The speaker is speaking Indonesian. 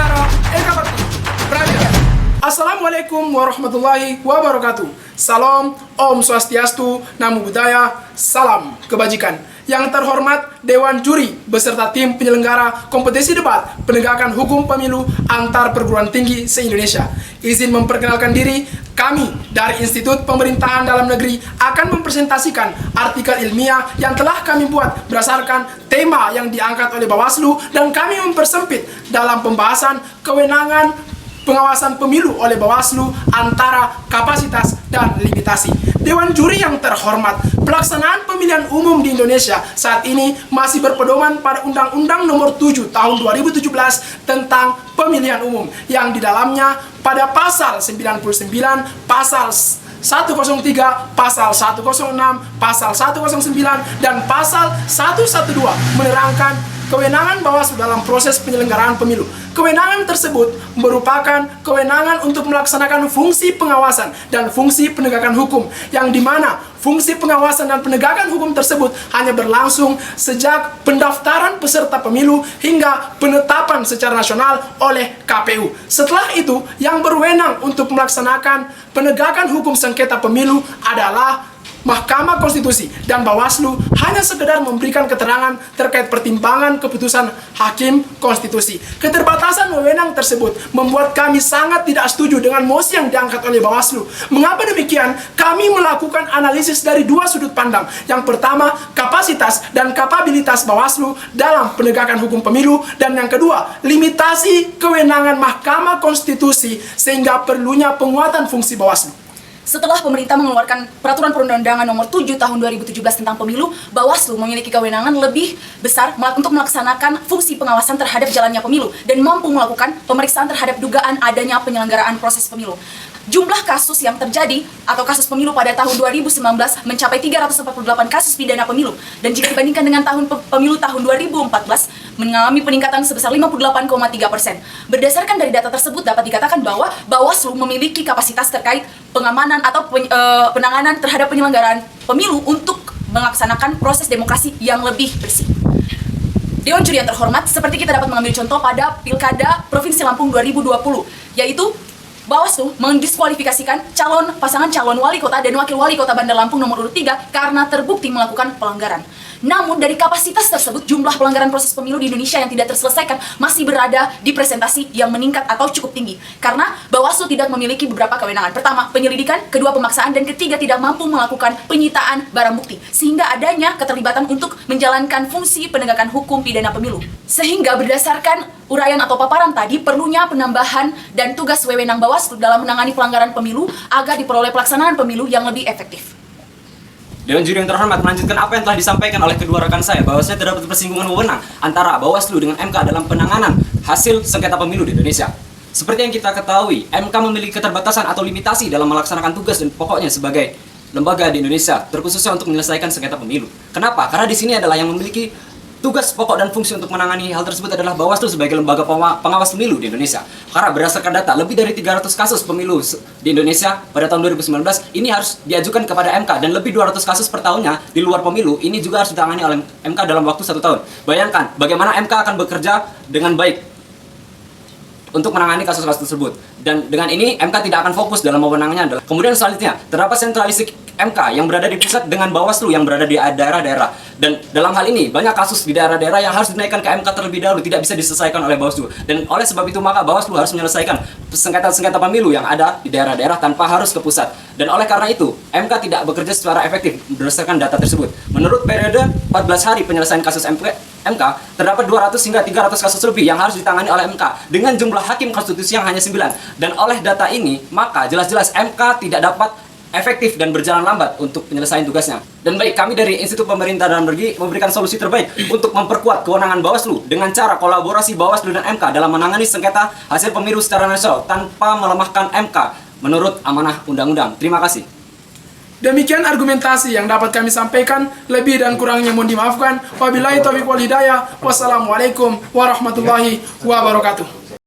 Negara Eka Bakti Praja. Assalamualaikum warahmatullahi wabarakatuh. Salam, Om Swastiastu, Namo Buddhaya, salam kebajikan. Yang terhormat Dewan Juri beserta tim penyelenggara kompetisi debat penegakan hukum pemilu antar perguruan tinggi se-Indonesia. Izin memperkenalkan diri, kami dari Institut Pemerintahan Dalam Negeri akan mempresentasikan artikel ilmiah yang telah kami buat berdasarkan tema yang diangkat oleh Bawaslu, dan kami mempersempit dalam pembahasan kewenangan pengawasan pemilu oleh Bawaslu antara kapasitas dan limitasi. Dewan Juri yang terhormat, pelaksanaan pemilihan umum di Indonesia saat ini masih berpedoman pada Undang-Undang Nomor 7 Tahun 2017 tentang pemilihan umum, yang di dalamnya pada pasal 99, pasal 103, pasal 106, pasal 109, dan pasal 112 menerangkan kewenangan Bawaslu dalam proses penyelenggaraan pemilu. Kewenangan tersebut merupakan kewenangan untuk melaksanakan fungsi pengawasan dan fungsi penegakan hukum, yang dimana fungsi pengawasan dan penegakan hukum tersebut hanya berlangsung sejak pendaftaran peserta pemilu hingga penetapan secara nasional oleh KPU. Setelah itu, yang berwenang untuk melaksanakan penegakan hukum sengketa pemilu adalah Mahkamah Konstitusi, dan Bawaslu hanya sekedar memberikan keterangan terkait pertimbangan keputusan Hakim Konstitusi. Keterbatasan wewenang tersebut membuat kami sangat tidak setuju dengan mosi yang diangkat oleh Bawaslu. Mengapa demikian? Kami melakukan analisis dari dua sudut pandang. Yang pertama, kapasitas dan kapabilitas Bawaslu dalam penegakan hukum pemilu, dan yang kedua, limitasi kewenangan Mahkamah Konstitusi sehingga perlunya penguatan fungsi Bawaslu. Setelah pemerintah mengeluarkan Peraturan Perundang-undangan Nomor 7 Tahun 2017 tentang Pemilu, Bawaslu memiliki kewenangan lebih besar untuk melaksanakan fungsi pengawasan terhadap jalannya pemilu dan mampu melakukan pemeriksaan terhadap dugaan adanya penyelenggaraan proses pemilu. Jumlah kasus yang terjadi atau kasus pemilu pada tahun 2019 mencapai 348 kasus pidana pemilu, dan jika dibandingkan dengan pemilu tahun 2014 mengalami peningkatan sebesar 58,3%. Berdasarkan dari data tersebut dapat dikatakan bahwa Bawaslu memiliki kapasitas terkait pengamanan atau penanganan terhadap penyelenggaraan pemilu untuk melaksanakan proses demokrasi yang lebih bersih. Dewan Juri yang terhormat, seperti kita dapat mengambil contoh pada Pilkada Provinsi Lampung 2020, yaitu Bawaslu mendiskualifikasikan pasangan calon wali kota dan wakil wali kota Bandar Lampung nomor urut 3 karena terbukti melakukan pelanggaran. Namun dari kapasitas tersebut, jumlah pelanggaran proses pemilu di Indonesia yang tidak terselesaikan masih berada di presentasi yang meningkat atau cukup tinggi, karena Bawaslu tidak memiliki beberapa kewenangan. Pertama, penyelidikan, kedua, pemaksaan, dan ketiga, tidak mampu melakukan penyitaan barang bukti, sehingga adanya keterlibatan untuk menjalankan fungsi penegakan hukum pidana pemilu. Sehingga berdasarkan uraian atau paparan tadi, perlunya penambahan dan tugas wewenang Bawaslu dalam menangani pelanggaran pemilu agar diperoleh pelaksanaan pemilu yang lebih efektif. Dewan Juri yang terhormat, melanjutkan apa yang telah disampaikan oleh kedua rekan saya, bahwasanya terdapat persinggungan wewenang antara Bawaslu dengan MK dalam penanganan hasil sengketa pemilu di Indonesia. Seperti yang kita ketahui, MK memiliki keterbatasan atau limitasi dalam melaksanakan tugas dan pokoknya sebagai lembaga di Indonesia, terkhususnya untuk menyelesaikan sengketa pemilu. Kenapa? Karena di sini adalah yang memiliki tugas pokok dan fungsi untuk menangani hal tersebut adalah Bawaslu sebagai lembaga pengawas pemilu di Indonesia. Karena berdasarkan data, lebih dari 300 kasus pemilu di Indonesia pada tahun 2019 ini harus diajukan kepada MK, dan lebih 200 kasus per tahunnya di luar pemilu ini juga harus ditangani oleh MK dalam waktu 1 tahun. Bayangkan bagaimana MK akan bekerja dengan baik untuk menangani kasus-kasus tersebut. Dan dengan ini MK tidak akan fokus dalam wewenangnya. Kemudian selanjutnya, terdapat sentralistik MK yang berada di pusat dengan Bawaslu yang berada di daerah-daerah. Dan dalam hal ini, banyak kasus di daerah-daerah yang harus dinaikkan ke MK terlebih dahulu, tidak bisa diselesaikan oleh Bawaslu. Dan oleh sebab itu maka Bawaslu harus menyelesaikan sengketa-sengketa pemilu yang ada di daerah-daerah tanpa harus ke pusat. Dan oleh karena itu, MK tidak bekerja secara efektif berdasarkan data tersebut. Menurut periode 14 hari penyelesaian kasus MK, terdapat 200 hingga 300 kasus lebih yang harus ditangani oleh MK dengan jumlah hakim konstitusi yang hanya 9. Dan oleh data ini, maka jelas-jelas MK tidak dapat efektif dan berjalan lambat untuk penyelesaian tugasnya. Dan baik, kami dari Institut Pemerintah Dalam Negeri memberikan solusi terbaik untuk memperkuat kewenangan Bawaslu dengan cara kolaborasi Bawaslu dan MK dalam menangani sengketa hasil pemilu secara nasional tanpa melemahkan MK menurut amanah undang-undang. Terima kasih. Demikian argumentasi yang dapat kami sampaikan. Lebih dan kurangnya mohon dimaafkan. Wabillahi taufiq wal hidayah. Wassalamualaikum warahmatullahi wabarakatuh.